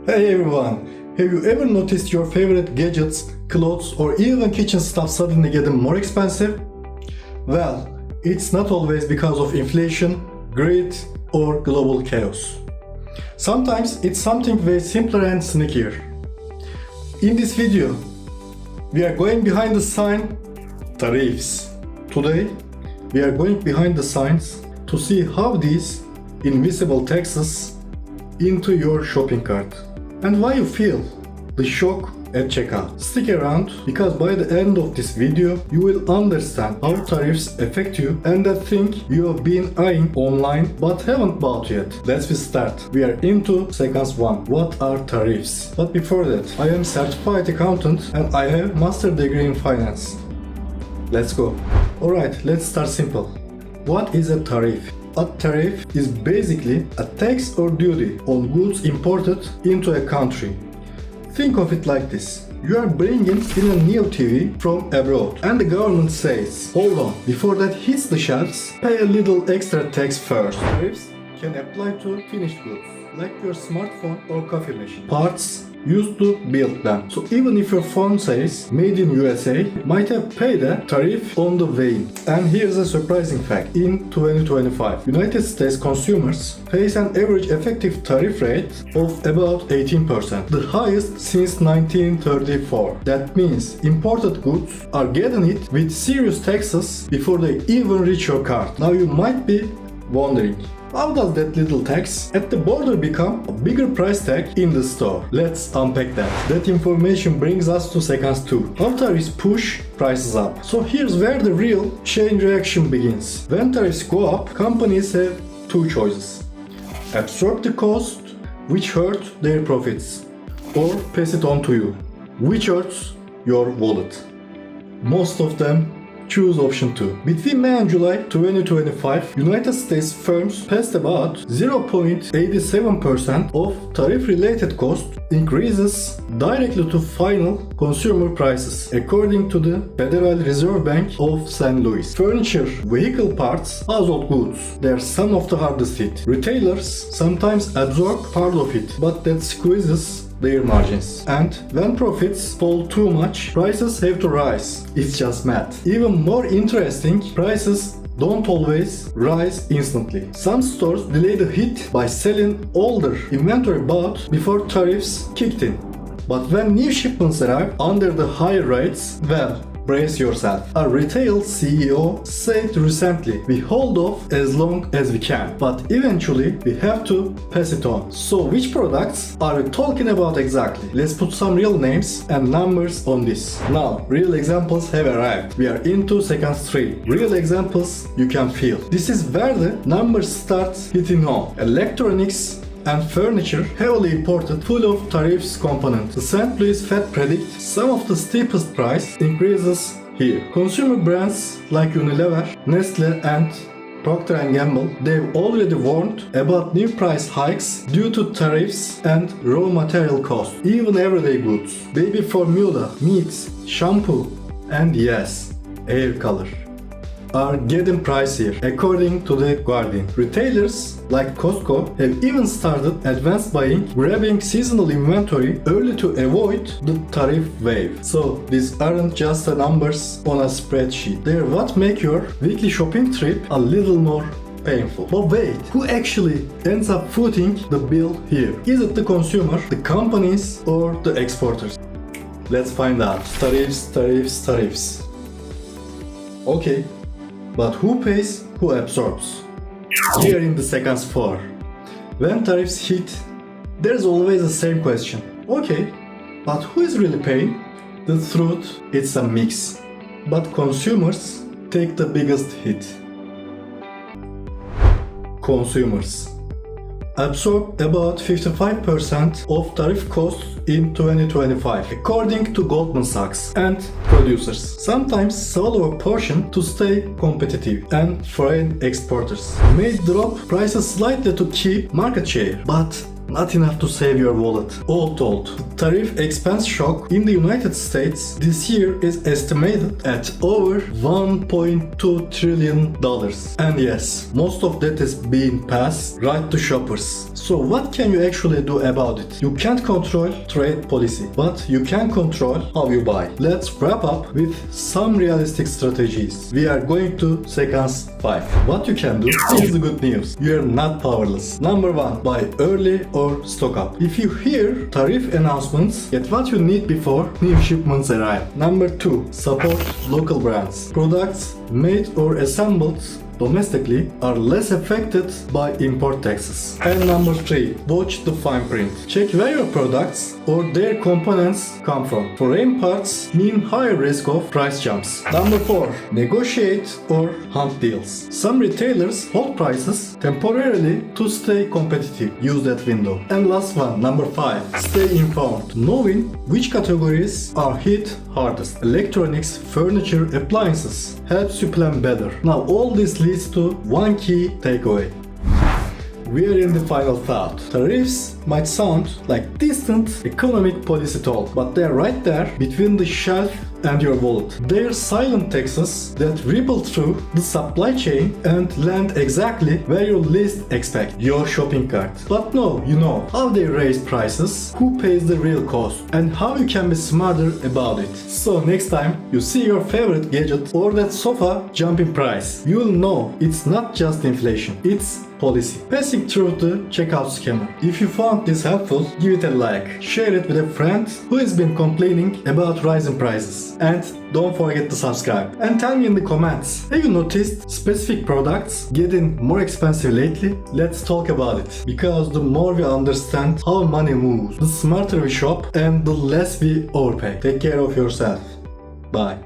Hey everyone! Have you ever noticed your favorite gadgets, clothes, or even kitchen stuff suddenly getting more expensive? Well, it's not always because of inflation, greed, or global chaos. Sometimes it's something way simpler and sneakier. In this video, we are going behind the sign Tariffs. Today, we are going behind the signs to see how these invisible taxes into your shopping cart and why you feel the shock at checkout. Stick around because by the end of this video you will understand how tariffs affect you and that thing you have been eyeing online but haven't bought yet. Let's start. We are into sequence 1. What are tariffs? But before that, I am certified accountant and I have master degree in finance. Let's go. Alright, let's start simple. What is a tariff? A tariff is basically a tax or duty on goods imported into a country. Think of it like this. You are bringing in a new TV from abroad and the government says, hold on, before that hits the shelves, pay a little extra tax first. Tariffs can apply to finished goods, like your smartphone or coffee machine. Parts used to build them. So even if your phone says made in USA, you might have paid a tariff on the way in. And here's a surprising fact. In 2025, United States consumers face an average effective tariff rate of about 18%, the highest since 1934. That means imported goods are getting hit with serious taxes before they even reach your cart. Now you might be wondering, how does that little tax at the border become a bigger price tag in the store? Let's unpack that. That information brings us to sequence 2. How tariffs push prices up. So here's where the real chain reaction begins. When tariffs go up, companies have two choices. Absorb the cost, which hurt their profits, or pass it on to you, which hurts your wallet. Most of them choose option 2. Between May and July 2025, United States firms passed about 0.87% of tariff-related cost increases directly to final consumer prices, according to the Federal Reserve Bank of St. Louis. Furniture, vehicle parts, household goods, they are some of the hardest hit. Retailers sometimes absorb part of it, but that squeezes their margins. And when profits fall too much, prices have to rise. It's just math. Even more interesting, prices don't always rise instantly. Some stores delay the hit by selling older inventory bought before tariffs kicked in. But when new shipments arrive under the higher rates, well, brace yourself. A retail CEO said recently, we hold off as long as we can, but eventually we have to pass it on. So which products are we talking about exactly? Let's put some real names and numbers on this. Now, real examples have arrived. We are into sequence 3. Real examples you can feel. This is where the numbers start hitting home. Electronics and furniture heavily imported full of tariffs components. The St. Louis Fed predicts some of the steepest price increases here. Consumer brands like Unilever, Nestle and Procter & Gamble, they've already warned about new price hikes due to tariffs and raw material costs. Even everyday goods, baby formula, meats, shampoo, and yes, hair color are getting pricier, according to The Guardian. Retailers like Costco have even started advanced buying, grabbing seasonal inventory early to avoid the tariff wave. So these aren't just the numbers on a spreadsheet. They're what make your weekly shopping trip a little more painful. But wait, who actually ends up footing the bill here? Is it the consumer, the companies, or the exporters? Let's find out. Tariffs, tariffs, tariffs. Okay. But who pays, who absorbs? Here in the sequence 4. When tariffs hit, there's always the same question. Okay, but who is really paying? The truth, it's a mix. But consumers take the biggest hit. Consumers absorb about 55% of tariff costs in 2025, according to Goldman Sachs, and producers sometimes swallow a portion to stay competitive, and foreign exporters may drop prices slightly to keep market share, but not enough to save your wallet. All told, the tariff expense shock in the United States this year is estimated at over $1.2 trillion. And yes, most of that is being passed right to shoppers. So what can you actually do about it? You can't control trade policy, but you can control how you buy. Let's wrap up with some realistic strategies. We are going to sequence 5. What you can do, here's the good news. You are not powerless. Number 1, buy early or stock up. If you hear tariff announcements, get what you need before new shipments arrive. Number 2, support local brands. Products made or assembled domestically are less affected by import taxes. And number 3, watch the fine print. Check where your products or their components come from. Foreign parts mean higher risk of price jumps. Number 4, negotiate or hunt deals. Some retailers hold prices temporarily to stay competitive. Use that window. And last one, number 5, stay informed. Knowing which categories are hit hardest. Electronics, furniture, appliances helps you plan better. Now all this leads to one key takeaway. We are in the final thought. Tariffs might sound like distant economic policy talk, but they're right there between the shelf and your wallet. They're silent taxes that ripple through the supply chain and land exactly where you least expect, your shopping cart. But no, you know how they raise prices, who pays the real cost, and how you can be smarter about it. So next time you see your favorite gadget or that sofa jump in price, you'll know it's not just inflation, it's policy passing through the checkout scammer. If you found this helpful, give it a like, share it with a friend who has been complaining about rising prices, and don't forget to subscribe. And tell me in the comments, have you noticed specific products getting more expensive lately? Let's talk about it, because the more we understand how money moves, the smarter we shop and the less we overpay. Take care of yourself. Bye.